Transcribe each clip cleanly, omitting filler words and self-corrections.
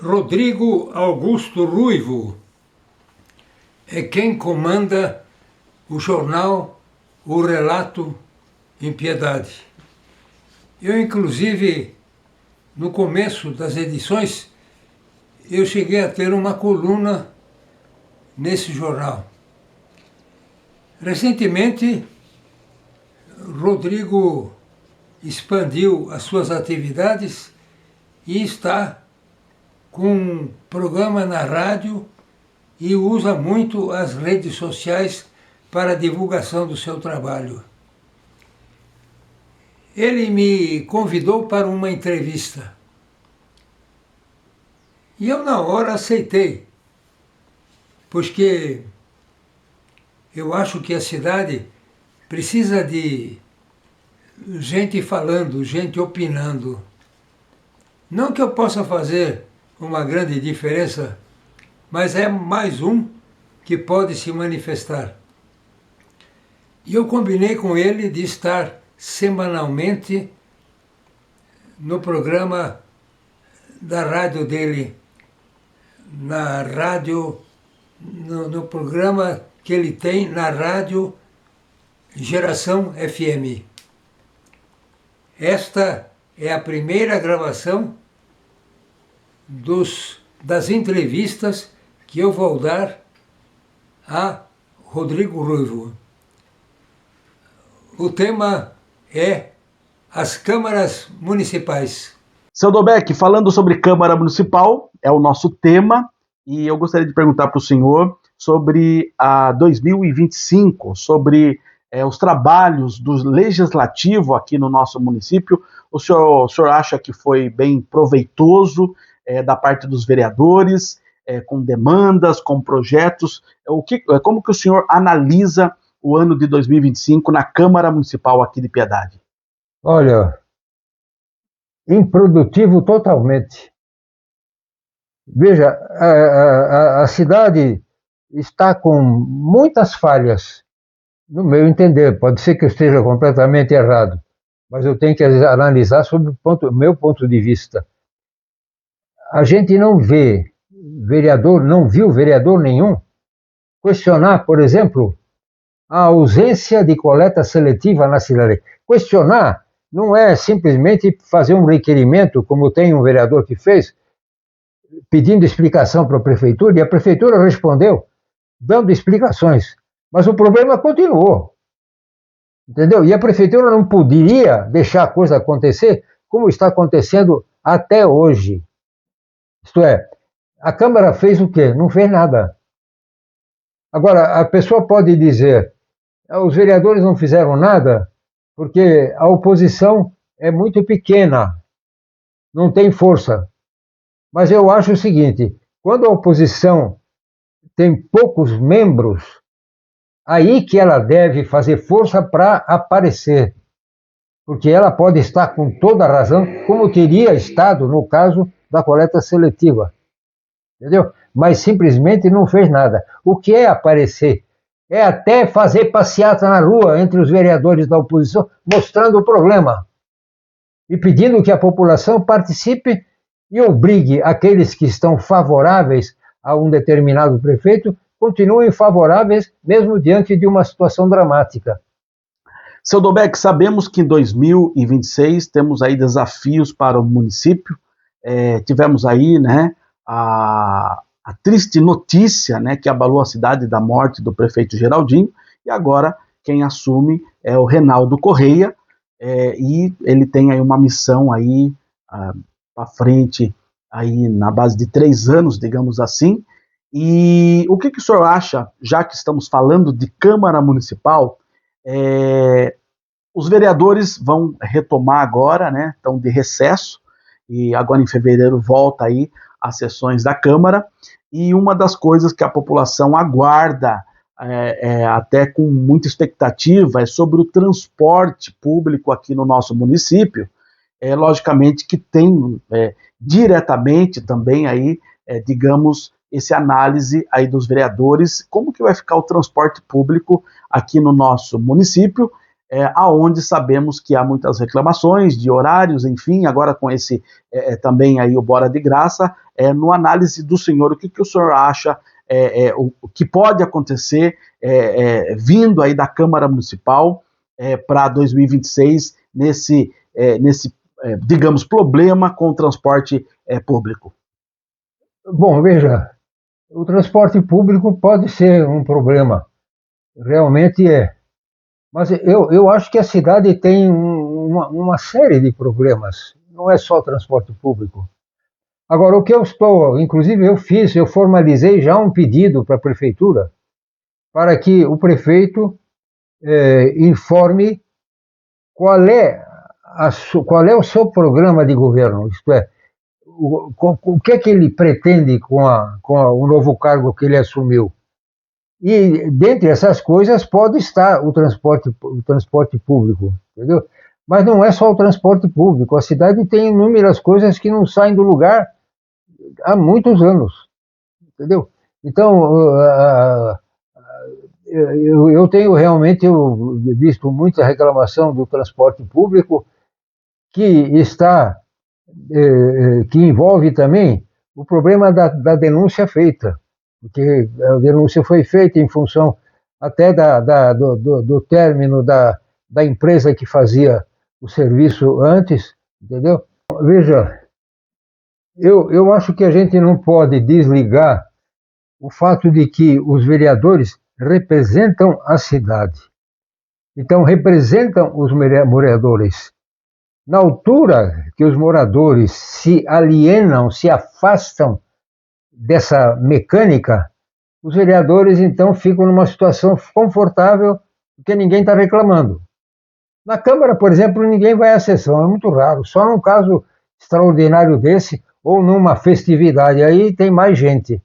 Rodrigo Augusto Ruivo é quem comanda o jornal O Relato em Piedade. Eu, inclusive, no começo das edições, eu cheguei a ter uma coluna nesse jornal. Recentemente, Rodrigo expandiu as suas atividades e está com um programa na rádio e usa muito as redes sociais para a divulgação do seu trabalho. Ele me convidou para uma entrevista. E eu, na hora, aceitei, porque eu acho que a cidade precisa de gente falando, gente opinando. Não que eu possa fazer uma grande diferença, mas é mais um que pode se manifestar. E eu combinei com ele de estar semanalmente no programa da rádio dele, na rádio, no programa que ele tem na rádio Geração FM. Esta é a primeira gravação das entrevistas que eu vou dar a Rodrigo Ruivo. O tema é as câmaras municipais. Seu Dobeck, falando sobre Câmara Municipal, é o nosso tema, e eu gostaria de perguntar para o senhor sobre a 2025, sobre os trabalhos do Legislativo aqui no nosso município. O senhor acha que foi bem proveitoso da parte dos vereadores, com demandas, com projetos? Como que o senhor analisa o ano de 2025 na Câmara Municipal aqui de Piedade? Olha, improdutivo totalmente. Veja, a cidade está com muitas falhas, no meu entender. Pode ser que eu esteja completamente errado, mas eu tenho que analisar sob o meu ponto de vista. A gente não vê vereador, não viu vereador nenhum questionar, por exemplo, a ausência de coleta seletiva na cidade. Questionar não é simplesmente fazer um requerimento, como tem um vereador que fez, pedindo explicação para a prefeitura, e a prefeitura respondeu, dando explicações. Mas o problema continuou. Entendeu? E a prefeitura não poderia deixar a coisa acontecer como está acontecendo até hoje. Isto é, a Câmara fez o quê? Não fez nada. Agora, a pessoa pode dizer, os vereadores não fizeram nada porque a oposição é muito pequena, não tem força. Mas eu acho o seguinte, quando a oposição tem poucos membros, aí que ela deve fazer força para aparecer. Porque ela pode estar com toda a razão, como teria estado no caso da coleta seletiva. Entendeu? Mas simplesmente não fez nada. O que é aparecer? É até fazer passeata na rua entre os vereadores da oposição, mostrando o problema. E pedindo que a população participe e obrigue aqueles que estão favoráveis a um determinado prefeito, continuem favoráveis mesmo diante de uma situação dramática. Seu Dobeck, sabemos que em 2026 temos aí desafios para o município. Tivemos aí, né, a triste notícia, né, que abalou a cidade da morte do prefeito Geraldinho, e agora quem assume é o Reinaldo Correia, e ele tem aí uma missão aí para frente, aí na base de 3 anos, digamos assim. E o que o senhor acha, já que estamos falando de Câmara Municipal, os vereadores vão retomar agora, né, estão de recesso, e agora em fevereiro volta aí as sessões da Câmara, e uma das coisas que a população aguarda, até com muita expectativa, é sobre o transporte público aqui no nosso município, logicamente que tem diretamente também aí, digamos, esse análise aí dos vereadores, como que vai ficar o transporte público aqui no nosso município, aonde sabemos que há muitas reclamações de horários, enfim, agora com esse também aí o Bora de Graça, no análise do senhor, o que o senhor acha, o que pode acontecer vindo aí da Câmara Municipal para 2026 nesse digamos, problema com o transporte público? Bom, veja, o transporte público pode ser um problema, realmente é. Mas eu acho que a cidade tem uma série de problemas, não é só o transporte público. Agora, o que eu estou, inclusive eu formalizei já um pedido para a prefeitura para que o prefeito informe qual é o seu programa de governo, isto é, o que é que ele pretende com o novo cargo que ele assumiu. E, dentre essas coisas, pode estar o transporte público, entendeu? Mas não é só o transporte público. A cidade tem inúmeras coisas que não saem do lugar há muitos anos, entendeu? Então, eu tenho realmente visto muita reclamação do transporte público que que envolve também o problema da denúncia feita, porque a denúncia foi feita em função até do término da empresa que fazia o serviço antes, entendeu? Veja, eu acho que a gente não pode desligar o fato de que os vereadores representam a cidade. Então, representam os moradores. Na altura que os moradores se alienam, se afastam dessa mecânica, os vereadores então ficam numa situação confortável porque ninguém está reclamando. Na Câmara, por exemplo, ninguém vai à sessão, é muito raro, só num caso extraordinário desse ou numa festividade, aí tem mais gente.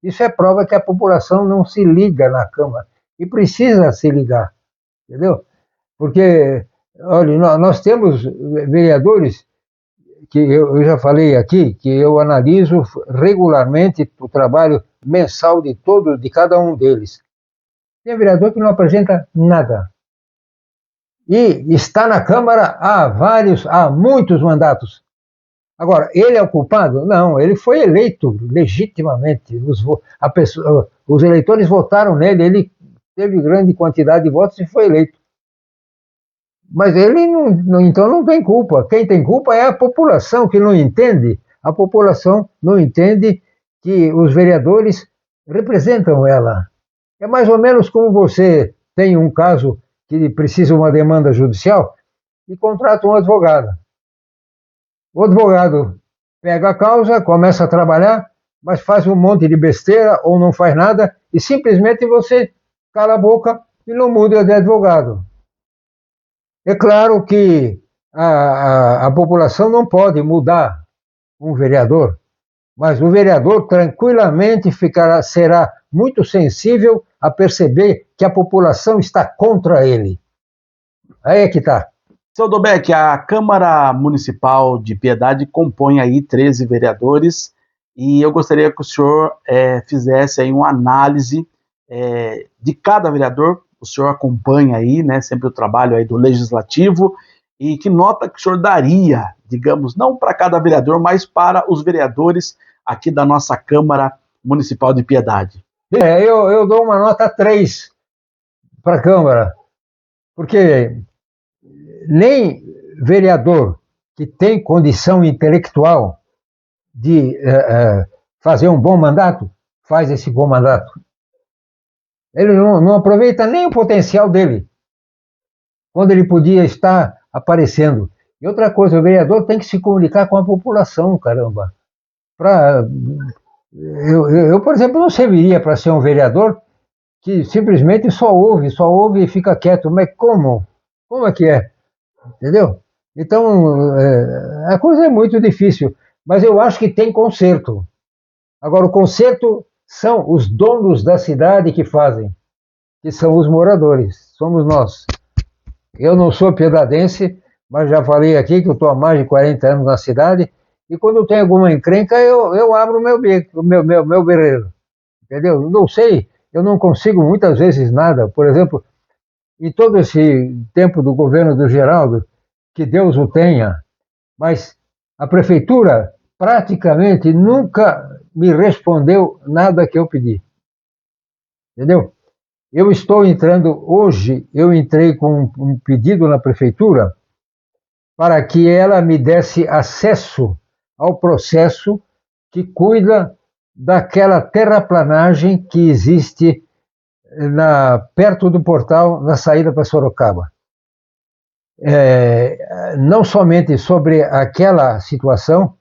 Isso é prova que a população não se liga na Câmara e precisa se ligar, entendeu? Porque, olha, nós temos vereadores que eu já falei aqui, que eu analiso regularmente o trabalho mensal de cada um deles. Tem vereador que não apresenta nada. E está na Câmara há muitos mandatos. Agora, ele é o culpado? Não, ele foi eleito legitimamente. Os eleitores votaram nele, ele teve grande quantidade de votos e foi eleito. Mas ele então não tem culpa. Quem tem culpa é a população que não entende. A população não entende que os vereadores representam ela. É mais ou menos como você tem um caso que precisa de uma demanda judicial e contrata um advogado. O advogado pega a causa, começa a trabalhar, mas faz um monte de besteira ou não faz nada e simplesmente você cala a boca e não muda de advogado. É claro que a população não pode mudar um vereador, mas o vereador tranquilamente será muito sensível a perceber que a população está contra ele. Aí é que está. Seu Dobeck, a Câmara Municipal de Piedade compõe aí 13 vereadores e eu gostaria que o senhor fizesse aí uma análise de cada vereador. O senhor acompanha aí, né, sempre o trabalho aí do Legislativo, e que nota que o senhor daria, digamos, não para cada vereador, mas para os vereadores aqui da nossa Câmara Municipal de Piedade? Eu dou uma nota 3 para a Câmara, porque nem vereador que tem condição intelectual de fazer um bom mandato, faz esse bom mandato. Ele não aproveita nem o potencial dele, quando ele podia estar aparecendo. E outra coisa, o vereador tem que se comunicar com a população, caramba. Eu, por exemplo, não serviria para ser um vereador que simplesmente só ouve e fica quieto. Mas como? Como é que é? Entendeu? Então, a coisa é muito difícil, mas eu acho que tem conserto. Agora, o conserto são os donos da cidade que fazem, que são os moradores, somos nós. Eu não sou piedadense, mas já falei aqui que eu estou há mais de 40 anos na cidade, e quando tem alguma encrenca, eu abro o meu berreiro, entendeu? Não sei, eu não consigo muitas vezes nada. Por exemplo, em todo esse tempo do governo do Geraldo, que Deus o tenha, mas a prefeitura praticamente nunca me respondeu nada que eu pedi. Entendeu? Eu estou entrando hoje, eu entrei com um pedido na prefeitura para que ela me desse acesso ao processo que cuida daquela terraplanagem que existe perto do portal na saída para Sorocaba. Não somente sobre aquela situação,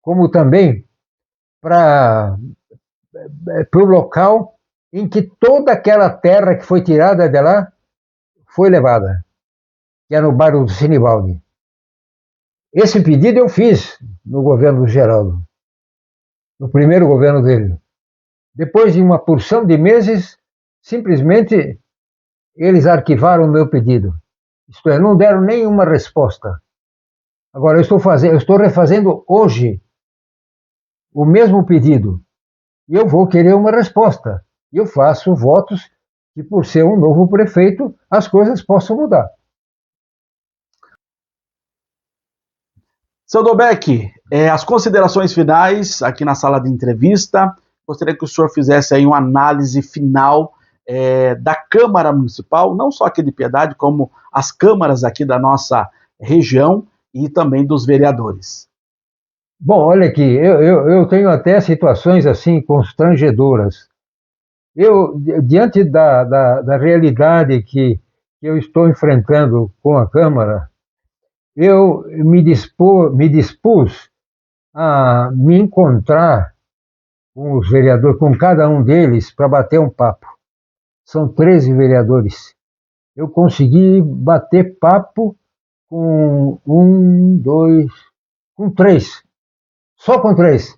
como também para o local em que toda aquela terra que foi tirada de lá foi levada, que é no bairro do Sinibaldi. Esse pedido eu fiz no governo do Geraldo, no primeiro governo dele. Depois de uma porção de meses, simplesmente eles arquivaram o meu pedido. Isto é, não deram nenhuma resposta. Agora, eu estou refazendo hoje o mesmo pedido. E eu vou querer uma resposta. E eu faço votos que, por ser um novo prefeito, as coisas possam mudar. Seu Dobek, as considerações finais aqui na sala de entrevista. Gostaria que o senhor fizesse aí uma análise final da Câmara Municipal, não só aqui de Piedade, como as câmaras aqui da nossa região e também dos vereadores. Bom, olha aqui, eu tenho até situações assim constrangedoras. Diante da realidade que eu estou enfrentando com a Câmara, eu me dispus a me encontrar com os vereadores, com cada um deles, para bater um papo. São 13 vereadores. Eu consegui bater papo com com 3. Só com 3.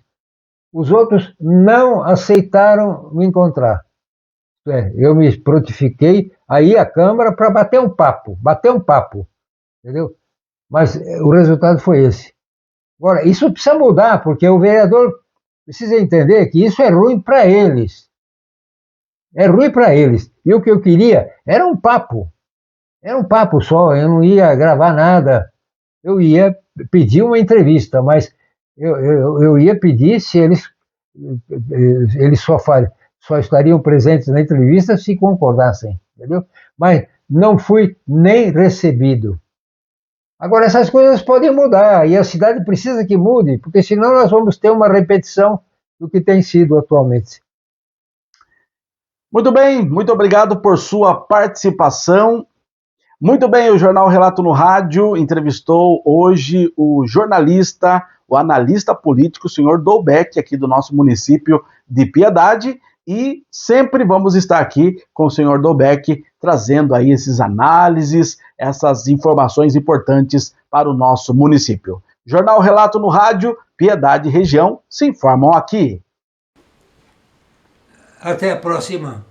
Os outros não aceitaram me encontrar. Eu me prontifiquei a ir à Câmara para bater um papo, entendeu? Mas o resultado foi esse. Agora, isso precisa mudar, porque o vereador precisa entender que isso é ruim para eles. É ruim para eles. E o que eu queria era um papo. Era um papo só, eu não ia gravar nada. Eu ia pedir uma entrevista, mas eu ia pedir se eles só estariam presentes na entrevista se concordassem, entendeu? Mas não fui nem recebido. Agora, essas coisas podem mudar e a cidade precisa que mude, porque senão nós vamos ter uma repetição do que tem sido atualmente. Muito bem, muito obrigado por sua participação. Muito bem, o Jornal Relato no Rádio entrevistou hoje o jornalista, o analista político, o senhor Dobek, aqui do nosso município de Piedade, e sempre vamos estar aqui com o senhor Dobek, trazendo aí esses análises, essas informações importantes para o nosso município. Jornal Relato no Rádio, Piedade e região se informam aqui. Até a próxima.